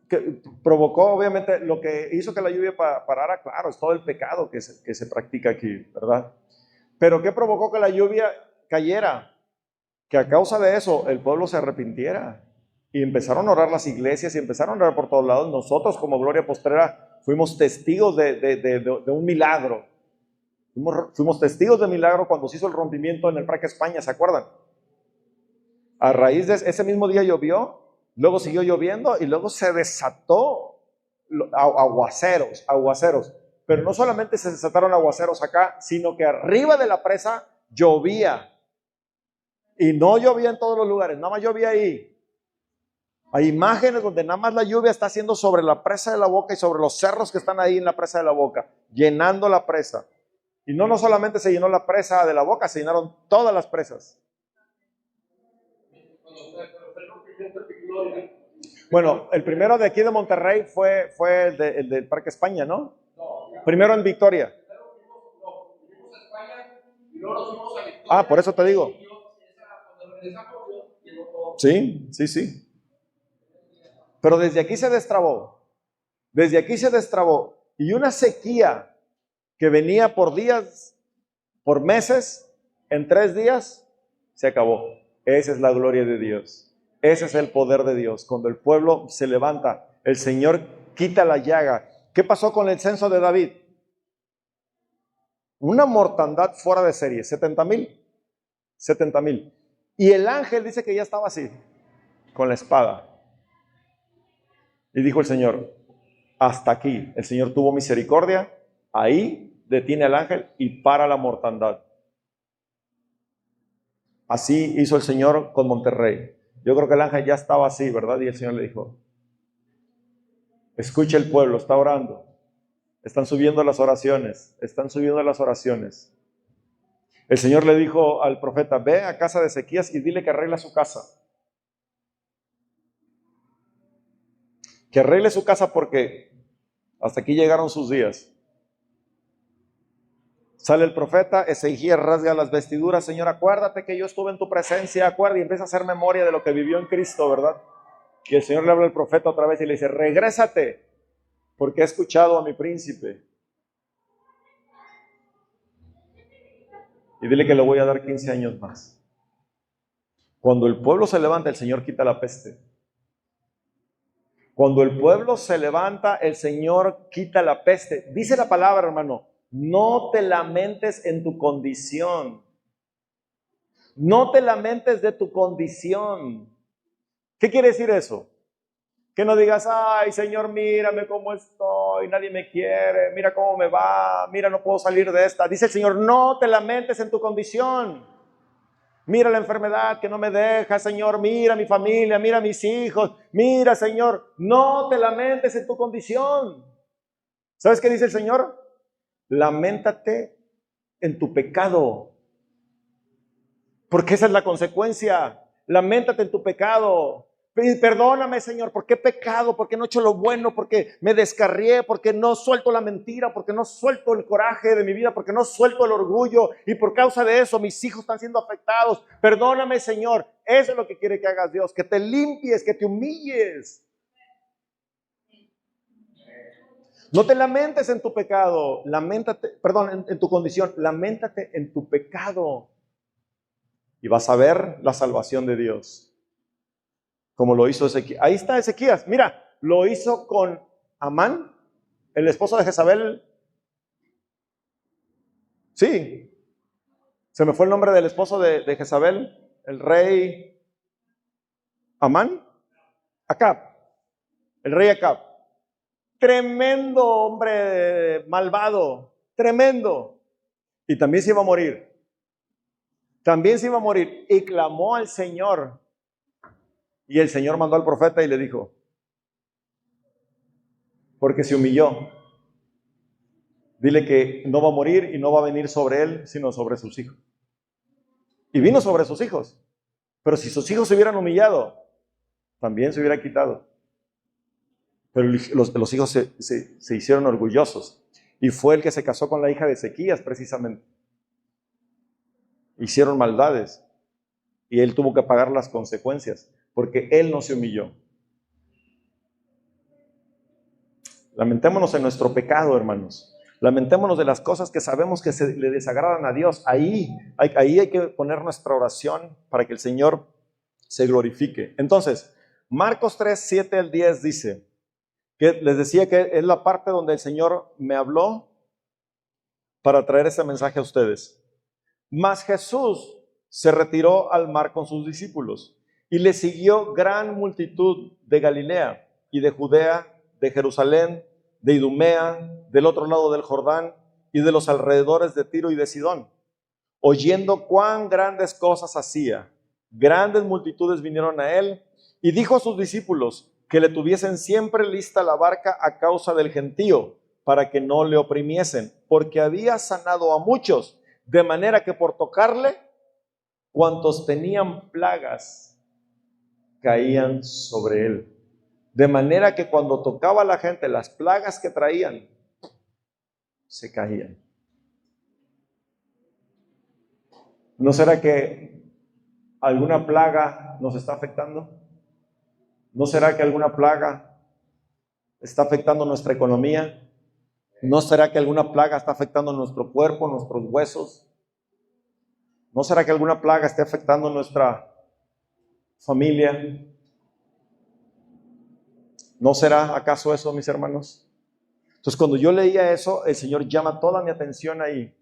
que provocó obviamente lo que hizo que la lluvia parara, claro, es todo el pecado que se practica aquí, ¿verdad? Pero ¿qué provocó que la lluvia cayera? Que a causa de eso el pueblo se arrepintiera. Y empezaron a orar las iglesias y empezaron a orar por todos lados. Nosotros como Gloria Postrera fuimos testigos de un milagro. Fuimos testigos de milagro cuando se hizo el rompimiento en el Parque España, ¿se acuerdan? A raíz de ese mismo día llovió, luego siguió lloviendo y luego se desató aguaceros. Pero no solamente se desataron aguaceros acá, sino que arriba de la presa llovía. Y no llovía en todos los lugares, nada más llovía ahí. Hay imágenes donde nada más la lluvia está haciendo sobre la presa de la Boca y sobre los cerros que están ahí en la presa de la Boca, llenando la presa. Y no solamente se llenó la presa de la Boca, se llenaron todas las presas. Bueno, el primero de aquí de Monterrey fue el del Parque España, ¿no? Primero en Victoria. Ah, por eso te digo. Sí. Pero desde aquí se destrabó. Y una sequía que venía por días, por meses, en 3 días, se acabó. Esa es la gloria de Dios. Ese es el poder de Dios. Cuando el pueblo se levanta, el Señor quita la llaga. ¿Qué pasó con el censo de David? Una mortandad fuera de serie, 70,000. Y el ángel dice que ya estaba así, con la espada. Y dijo el Señor, hasta aquí. El Señor tuvo misericordia, ahí detiene al ángel y para la mortandad. Así hizo el Señor con Monterrey. Yo creo que el ángel ya estaba así, ¿verdad? Y el Señor le dijo, escucha el pueblo, está orando. Están subiendo las oraciones. El Señor le dijo al profeta, ve a casa de Ezequías y dile que arregle su casa. Que arregle su casa porque hasta aquí llegaron sus días. Sale el profeta, Ezequías rasga las vestiduras, Señor, acuérdate que yo estuve en tu presencia, acuérdate, y empieza a hacer memoria de lo que vivió en Cristo, ¿verdad? Y el Señor le habla al profeta otra vez y le dice, regrésate, porque he escuchado a mi príncipe. Y dile que le voy a dar 15 años más. Cuando el pueblo se levanta, el Señor quita la peste. Cuando el pueblo se levanta, el Señor quita la peste. Dice la palabra, hermano, no te lamentes en tu condición. No te lamentes de tu condición. ¿Qué quiere decir eso? Que no digas, ay, Señor, mírame cómo estoy, nadie me quiere, mira cómo me va, mira, no puedo salir de esta. Dice el Señor, no te lamentes en tu condición. Mira la enfermedad que no me deja, Señor, mira mi familia, mira mis hijos, mira, Señor, no te lamentes en tu condición. ¿Sabes qué dice el Señor? Lamentate en tu pecado. Porque esa es la consecuencia. Lamentate en tu pecado. Perdóname, Señor, ¿por qué pecado? ¿Por qué no he hecho lo bueno? ¿Por qué me descarrié? ¿Por qué no suelto la mentira? ¿Por qué no suelto el coraje de mi vida? ¿Por qué no suelto el orgullo? Y por causa de eso mis hijos están siendo afectados. Perdóname, Señor. Eso es lo que quiere que hagas Dios, que te limpies, que te humilles. No te lamentes en tu pecado, en tu condición, lamentate en tu pecado. Y vas a ver la salvación de Dios. Como lo hizo Ezequías. Ahí está Ezequías. Mira, lo hizo con Amán, el esposo de Jezabel. Sí. Se me fue el nombre del esposo de Jezabel, el rey Amán. Acab. El rey Acab. Tremendo hombre malvado. Tremendo. Y también se iba a morir. Y clamó al Señor. Y el Señor mandó al profeta y le dijo, porque se humilló, dile que no va a morir y no va a venir sobre él, sino sobre sus hijos. Y vino sobre sus hijos. Pero si sus hijos se hubieran humillado, también se hubiera quitado. Pero los hijos se hicieron orgullosos. Y fue el que se casó con la hija de Ezequías, precisamente. Hicieron maldades. Y él tuvo que pagar las consecuencias, porque él no se humilló. Lamentémonos en nuestro pecado, hermanos. Lamentémonos de las cosas que sabemos que le desagradan a Dios. Ahí hay que poner nuestra oración para que el Señor se glorifique. Entonces, Marcos 3, 7 al 10 dice, que les decía que es la parte donde el Señor me habló para traer ese mensaje a ustedes. Mas Jesús se retiró al mar con sus discípulos y le siguió gran multitud de Galilea y de Judea, de Jerusalén, de Idumea, del otro lado del Jordán y de los alrededores de Tiro y de Sidón. Oyendo cuán grandes cosas hacía, grandes multitudes vinieron a él y dijo a sus discípulos que le tuviesen siempre lista la barca a causa del gentío, para que no le oprimiesen, porque había sanado a muchos, de manera que por tocarle, cuantos tenían plagas caían sobre él. De manera que cuando tocaba a la gente, las plagas que traían se caían. ¿No será que alguna plaga nos está afectando? ¿No será que alguna plaga está afectando nuestra economía? ¿No será que alguna plaga está afectando nuestro cuerpo, nuestros huesos? ¿No será que alguna plaga esté afectando nuestra familia? ¿No será acaso eso, mis hermanos? Entonces, cuando yo leía eso, el Señor llama toda mi atención ahí.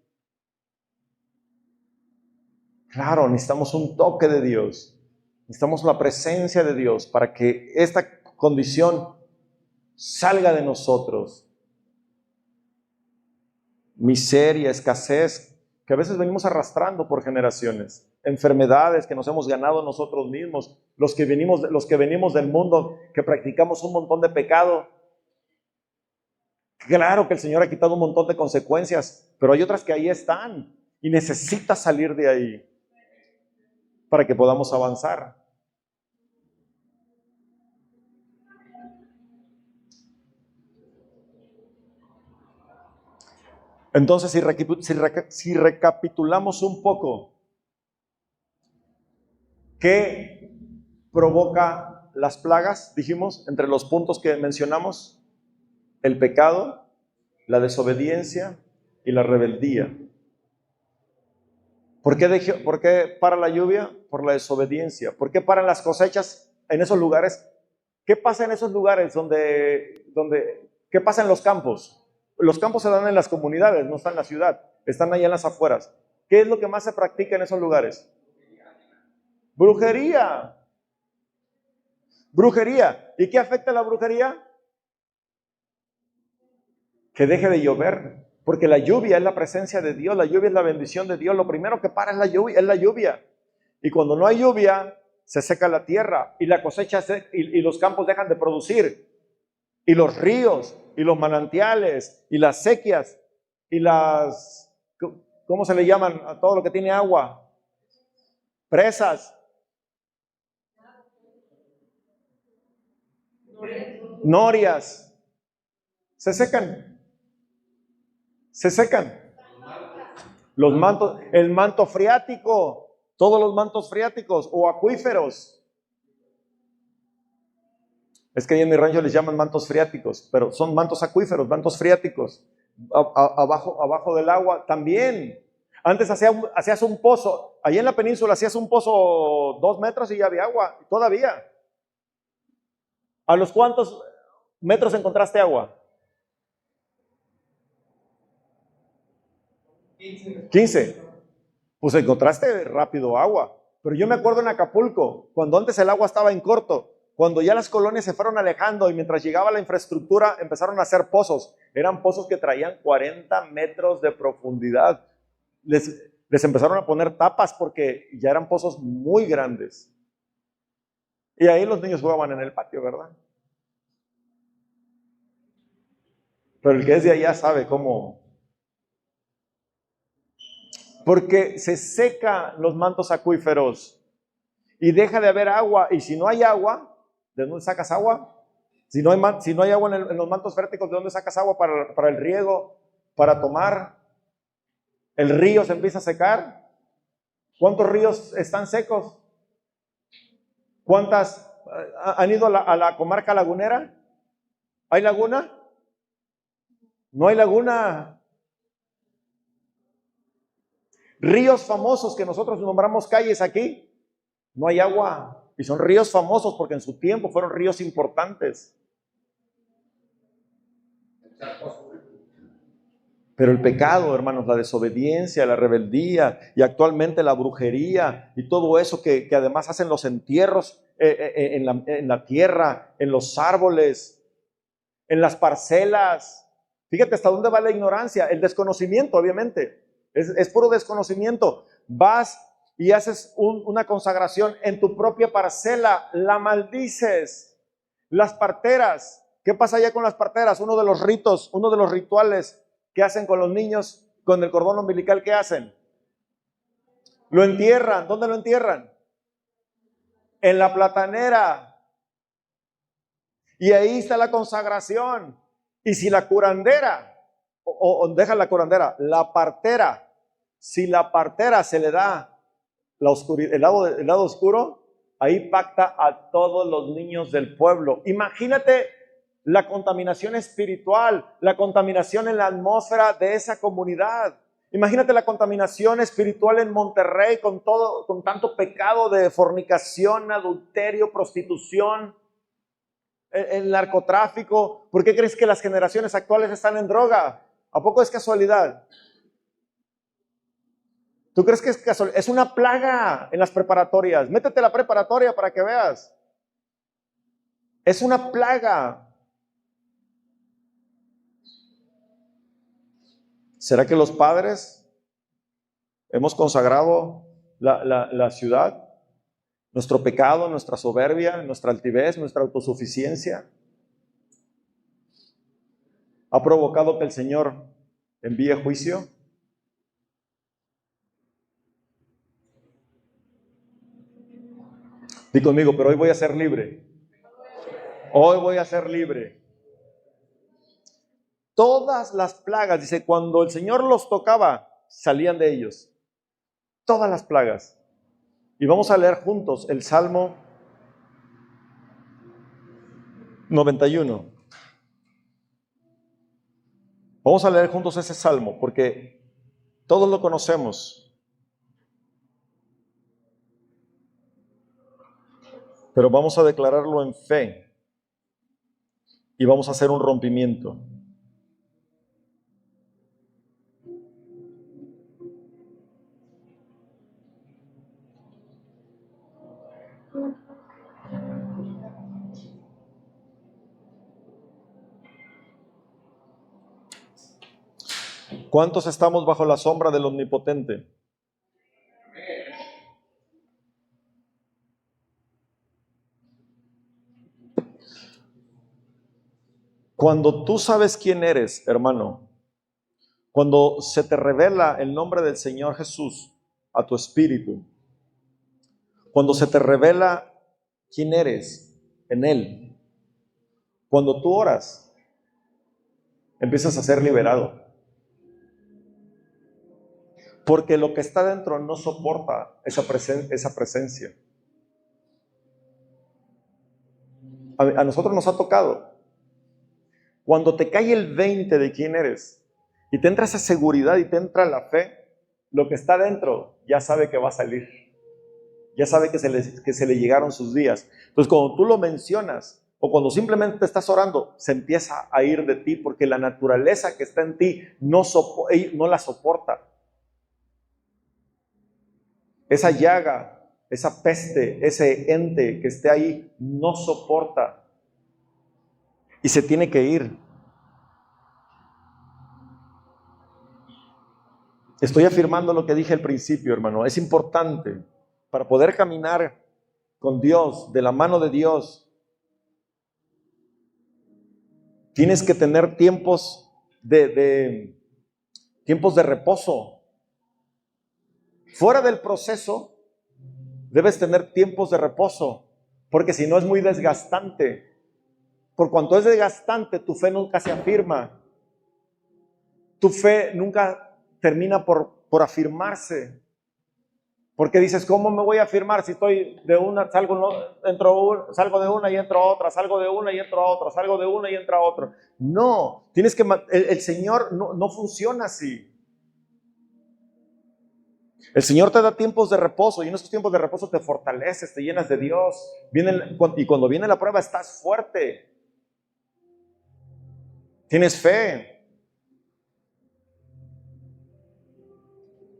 Claro, necesitamos un toque de Dios. Necesitamos la presencia de Dios para que esta condición salga de nosotros. Miseria, escasez, que a veces venimos arrastrando por generaciones. Enfermedades que nos hemos ganado nosotros mismos. Los que venimos del mundo, que practicamos un montón de pecado. Claro que el Señor ha quitado un montón de consecuencias, pero hay otras que ahí están y necesitas salir de ahí para que podamos avanzar. Entonces, si recapitulamos un poco, ¿qué provoca las plagas? Dijimos, entre los puntos que mencionamos, el pecado, la desobediencia y la rebeldía. ¿Por qué para la lluvia? Por la desobediencia. ¿Por qué paran las cosechas en esos lugares? ¿Qué pasa en esos lugares qué pasa en los campos? Los campos se dan en las comunidades, no están en la ciudad, están allá en las afueras. ¿Qué es lo que más se practica en esos lugares? Brujería. Brujería. ¿Y qué afecta a la brujería? Que deje de llover, porque la lluvia es la presencia de Dios, la lluvia es la bendición de Dios. Lo primero que para es la lluvia. Y cuando no hay lluvia, se seca la tierra y la cosecha y los campos dejan de producir. Y los ríos, y los manantiales, y las sequías, y ¿cómo se le llaman a todo lo que tiene agua? Presas. Norias. Se secan. Se secan. Los mantos, el manto freático, todos los mantos freáticos o acuíferos. Es que ahí en mi rancho les llaman mantos freáticos, pero son mantos acuíferos, mantos freáticos. Abajo del agua también. Antes hacías un pozo, allí en la península hacías un pozo 2 metros y ya había agua, todavía. ¿A los cuántos metros encontraste agua? 15. Pues encontraste rápido agua. Pero yo me acuerdo en Acapulco, cuando antes el agua estaba en corto, cuando ya las colonias se fueron alejando y mientras llegaba la infraestructura empezaron a hacer pozos. Eran pozos que traían 40 metros de profundidad. Les empezaron a poner tapas porque ya eran pozos muy grandes. Y ahí los niños jugaban en el patio, ¿verdad? Pero el que es de allá sabe cómo. Porque se secan los mantos acuíferos y deja de haber agua. Y si no hay agua, ¿de dónde sacas agua? Si no hay agua en los mantos férticos, ¿de dónde sacas agua para el riego, para tomar? El río se empieza a secar. ¿Cuántos ríos están secos? ¿Cuántas han ido a la comarca lagunera? ¿Hay laguna? No hay laguna. Ríos famosos que nosotros nombramos calles aquí, no hay agua. Y son ríos famosos porque en su tiempo fueron ríos importantes. Pero el pecado, hermanos, la desobediencia, la rebeldía y actualmente la brujería y todo eso que además hacen los entierros en la tierra, en los árboles, en las parcelas. Fíjate hasta dónde va la ignorancia, el desconocimiento, obviamente. Es puro desconocimiento. Vas y haces una consagración en tu propia parcela, la maldices. Las parteras, ¿qué pasa allá con las parteras? Uno de los ritos, uno de los rituales que hacen con los niños con el cordón umbilical, ¿qué hacen? Lo entierran. ¿Dónde lo entierran? En la platanera. Y ahí está la consagración. Y si la curandera, o deja la curandera, la partera, si la partera se le da la oscuridad, el lado oscuro, ahí pacta a todos los niños del pueblo. Imagínate la contaminación espiritual, la contaminación en la atmósfera de esa comunidad. Imagínate la contaminación espiritual en Monterrey con tanto pecado de fornicación, adulterio, prostitución, el narcotráfico. ¿Por qué crees que las generaciones actuales están en droga? ¿A poco es casualidad? ¿Tú crees que es casualidad? Es una plaga en las preparatorias. Métete a la preparatoria para que veas. Es una plaga. ¿Será que los padres hemos consagrado la ciudad? Nuestro pecado, nuestra soberbia, nuestra altivez, nuestra autosuficiencia ha provocado que el Señor envíe juicio. Di conmigo, pero hoy voy a ser libre. Hoy voy a ser libre. Todas las plagas, dice, cuando el Señor los tocaba, salían de ellos. Todas las plagas. Y vamos a leer juntos el Salmo 91. Vamos a leer juntos ese salmo porque todos lo conocemos. Pero vamos a declararlo en fe y vamos a hacer un rompimiento. ¿Cuántos estamos bajo la sombra del Omnipotente? Cuando tú sabes quién eres, hermano, cuando se te revela el nombre del Señor Jesús a tu espíritu, cuando se te revela quién eres en Él, cuando tú oras, empiezas a ser liberado. Porque lo que está dentro no soporta esa presencia. A nosotros nos ha tocado. Cuando te cae el 20 de quién eres y te entra esa seguridad y te entra la fe, lo que está dentro ya sabe que va a salir. Ya sabe que se le llegaron sus días. Entonces, cuando tú lo mencionas o cuando simplemente estás orando, se empieza a ir de ti porque la naturaleza que está en ti no la soporta. Esa llaga, esa peste, ese ente que esté ahí, no soporta. Y se tiene que ir. Estoy afirmando lo que dije al principio, hermano. Es importante para poder caminar con Dios, de la mano de Dios. Tienes que tener tiempos tiempos de reposo. Fuera del proceso, debes tener tiempos de reposo, porque si no es muy desgastante. Por cuanto es desgastante, tu fe nunca se afirma. Tu fe nunca termina por afirmarse. Porque dices, ¿cómo me voy a afirmar si estoy de una, salgo de una y entro a otra, salgo de una y entro a otra, salgo de una y entro a otra? No, tienes que, el Señor no funciona así. El Señor te da tiempos de reposo y en esos tiempos de reposo te fortaleces, te llenas de Dios. Y cuando viene la prueba estás fuerte. Tienes fe.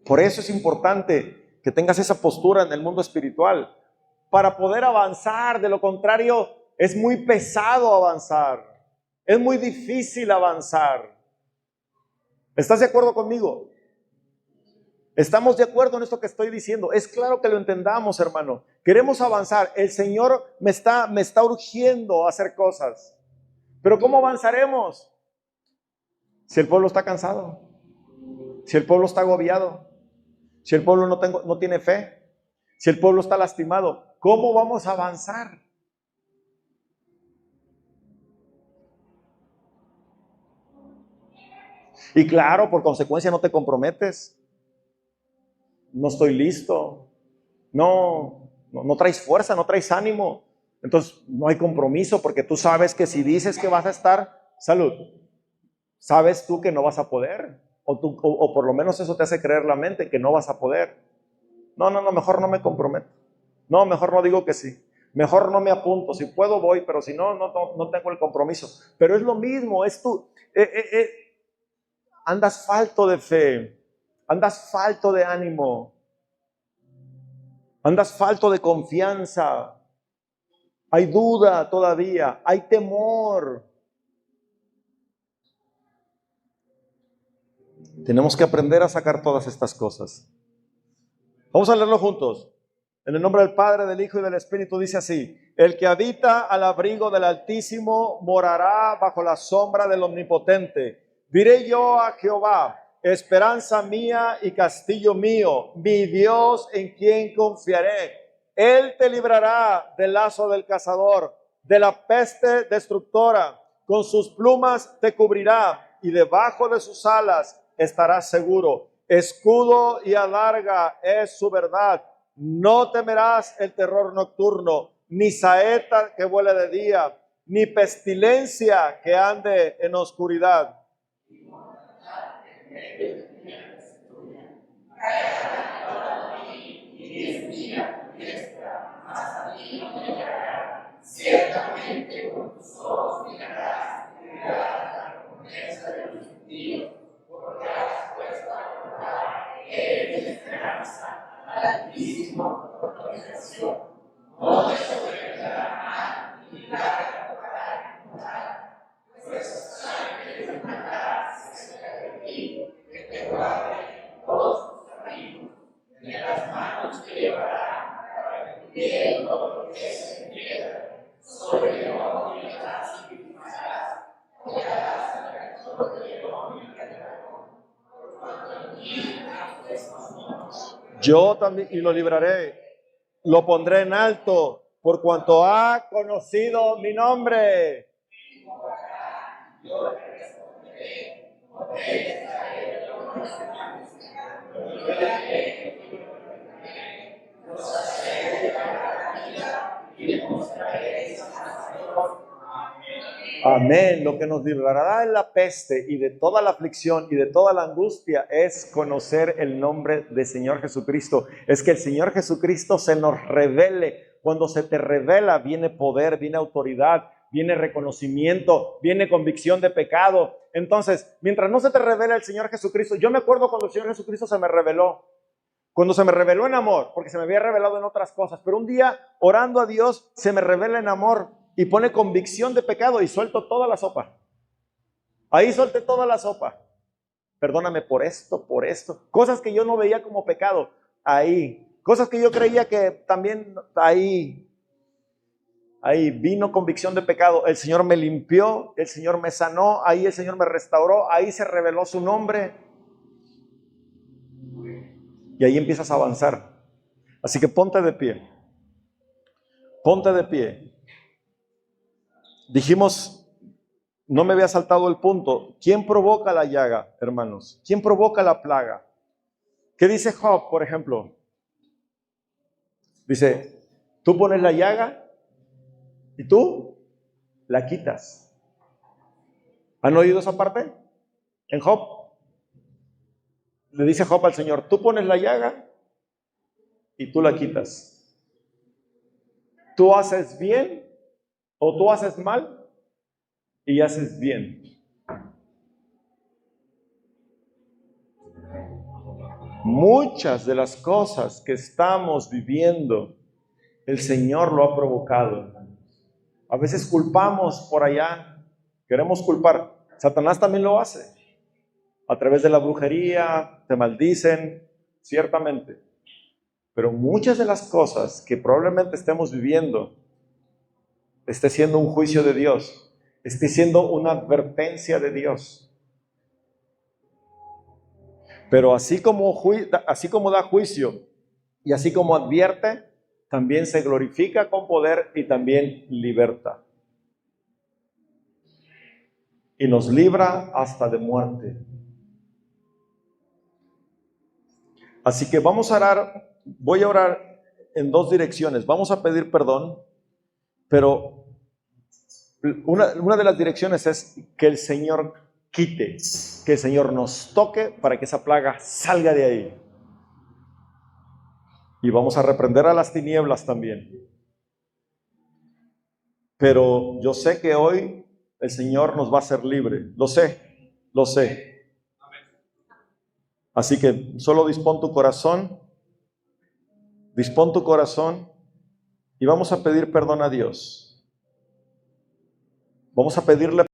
Por eso es importante que tengas esa postura en el mundo espiritual para poder avanzar. De lo contrario, es muy pesado avanzar. Es muy difícil avanzar. ¿Estás de acuerdo conmigo? ¿Estamos de acuerdo en esto que estoy diciendo? Es claro que lo entendamos, hermano. Queremos avanzar. El Señor me está urgiendo a hacer cosas. Pero ¿cómo avanzaremos? Si el pueblo está cansado, si el pueblo está agobiado, si el pueblo no tiene fe, si el pueblo está lastimado, ¿cómo vamos a avanzar? Y claro, por consecuencia no te comprometes. No estoy listo. No traes fuerza, no traes ánimo. Entonces no hay compromiso porque tú sabes que si dices que vas a estar, salud, sabes tú que no vas a poder. O por lo menos eso te hace creer la mente que no vas a poder. No, mejor no me comprometo. No, mejor no digo que sí. Mejor no me apunto. Si puedo voy, pero si no tengo el compromiso. Pero es lo mismo, es tú. Andas falto de fe. Andas falto de ánimo. Andas falto de confianza. Hay duda todavía. Hay temor. Tenemos que aprender a sacar todas estas cosas. Vamos a leerlo juntos. En el nombre del Padre, del Hijo y del Espíritu dice así: el que habita al abrigo del Altísimo morará bajo la sombra del Omnipotente. Diré yo a Jehová, esperanza mía y castillo mío, mi Dios en quien confiaré. Él te librará del lazo del cazador, de la peste destructora. Con sus plumas te cubrirá y debajo de sus alas estarás seguro. Escudo y adarga es su verdad. No temerás el terror nocturno, ni saeta que vuele de día, ni pestilencia que ande en oscuridad. Ciertamente con tus ojos mirarás la recompensa de los impíos, porque has puesto a Jehová, eres esperanza, al Altísimo por tu organización. No desobedecerá mal, ni nada tocará en mal, pues sabes que mandarás cerca de ti, que te guarde en todos tus caminos, de las manos te llevará, para que bien todo lo que se entienda. Sobre León y las sacrificarás, colgarás al rector de León y al dragón, por cuanto en mí has puesto sus manos. Yo también, y lo libraré, lo pondré en alto, por cuanto ha conocido mi nombre. Yo le responderé, no te estaré, yo no los haré de la vida y demostraré esa salvación. Amén. Lo que nos librará de la peste y de toda la aflicción y de toda la angustia es conocer el nombre del Señor Jesucristo. Es que el Señor Jesucristo se nos revele. Cuando se te revela, viene poder, viene autoridad, viene reconocimiento, viene convicción de pecado. Entonces, mientras no se te revela el Señor Jesucristo, yo me acuerdo cuando el Señor Jesucristo se me reveló. Cuando se me reveló en amor, porque se me había revelado en otras cosas, pero un día orando a Dios se me revela en amor y pone convicción de pecado y suelto toda la sopa. Ahí solté toda la sopa. Perdóname por esto, cosas que yo no veía como pecado, ahí, cosas que yo creía que también ahí vino convicción de pecado. El Señor me limpió, el Señor me sanó, ahí el Señor me restauró, ahí se reveló su nombre. Y ahí empiezas a avanzar. Así que ponte de pie. Ponte de pie. Dijimos, no me había saltado el punto. ¿Quién provoca la llaga, hermanos? ¿Quién provoca la plaga? ¿Qué dice Job, por ejemplo? Dice, tú pones la llaga y tú la quitas. ¿Han oído esa parte? En Job. Le dice Job al Señor, tú pones la llaga y tú la quitas. Tú haces bien o tú haces mal y haces bien. Muchas de las cosas que estamos viviendo, el Señor lo ha provocado. A veces culpamos por allá, queremos culpar. Satanás también lo hace. A través de la brujería, te maldicen, ciertamente. Pero muchas de las cosas que probablemente estemos viviendo, esté siendo un juicio de Dios, esté siendo una advertencia de Dios. Pero así como da juicio y así como advierte, también se glorifica con poder y también liberta. Y nos libra hasta de muerte. Así que voy a orar en dos direcciones. Vamos a pedir perdón, pero una de las direcciones es que el Señor quite, que el Señor nos toque para que esa plaga salga de ahí. Y vamos a reprender a las tinieblas también. Pero yo sé que hoy el Señor nos va a hacer libre. Lo sé. Así que solo dispón tu corazón y vamos a pedir perdón a Dios. Vamos a pedirle